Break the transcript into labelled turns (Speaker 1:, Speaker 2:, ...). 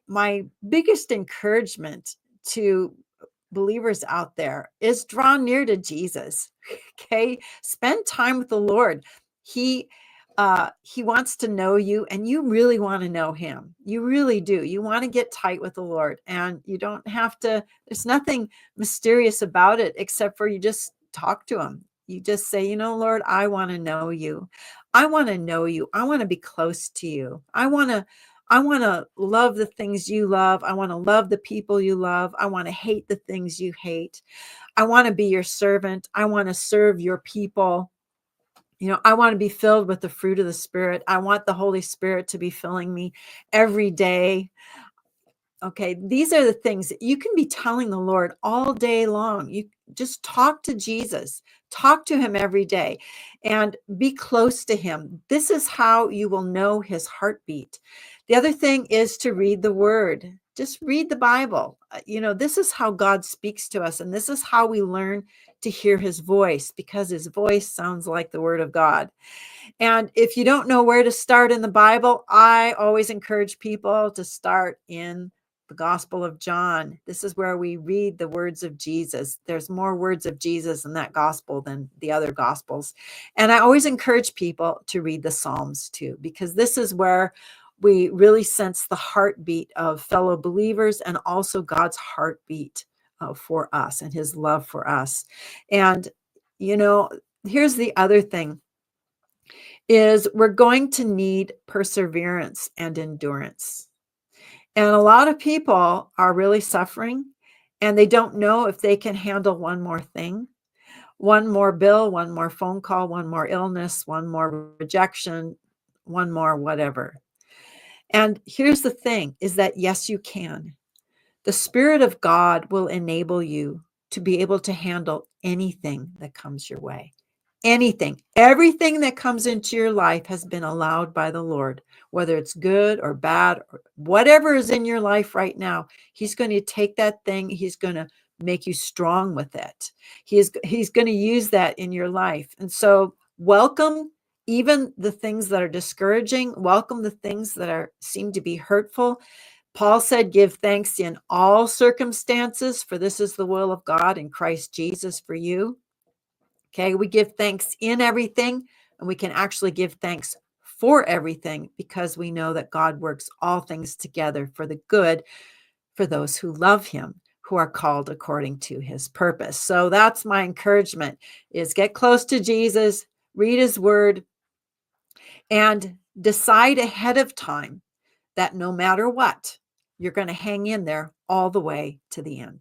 Speaker 1: my biggest encouragement to believers out there is draw near to Jesus. Okay, spend time with the Lord. He he wants to know you, and you really want to know him. You really do. You want to get tight with the Lord, and you don't have to. There's nothing mysterious about it except for you just talk to him. You just say, Lord, I want to know you. I want to know you. I want to be close to you. I want to love the things you love. I want to love the people you love. I want to hate the things you hate. I want to be your servant. I want to serve your people. I want to be filled with the fruit of the Spirit. I want the Holy Spirit to be filling me every day. Okay, these are the things that you can be telling the Lord all day long. You just talk to Jesus, talk to him every day, and be close to him. This is how you will know his heartbeat. The other thing is to read the word. Just read the Bible. This is how God speaks to us, and this is how we learn to hear his voice, because his voice sounds like the word of God. And if you don't know where to start in the Bible, I always encourage people to start in the Gospel of John. This is where we read the words of Jesus. There's more words of Jesus in that gospel than the other gospels. And I always encourage people to read the Psalms too, because this is where we really sense the heartbeat of fellow believers and also God's heartbeat for us and his love for us. And, here's the other thing is we're going to need perseverance and endurance. And a lot of people are really suffering and they don't know if they can handle one more thing, one more bill, one more phone call, one more illness, one more rejection, one more whatever. And here's the thing is that yes, you can. The Spirit of God will enable you to be able to handle anything that comes your way. Anything, everything that comes into your life has been allowed by the Lord, whether it's good or bad, or whatever is in your life right now. He's going to take that thing. He's going to make you strong with it. He's going to use that in your life. And so welcome even the things that are discouraging, welcome the things that seem to be hurtful. Paul said, give thanks in all circumstances, for this is the will of God in Christ Jesus for you. Okay, we give thanks in everything, and we can actually give thanks for everything because we know that God works all things together for the good for those who love him, who are called according to his purpose. So that's my encouragement is get close to Jesus, read his word, and decide ahead of time that no matter what, you're going to hang in there all the way to the end.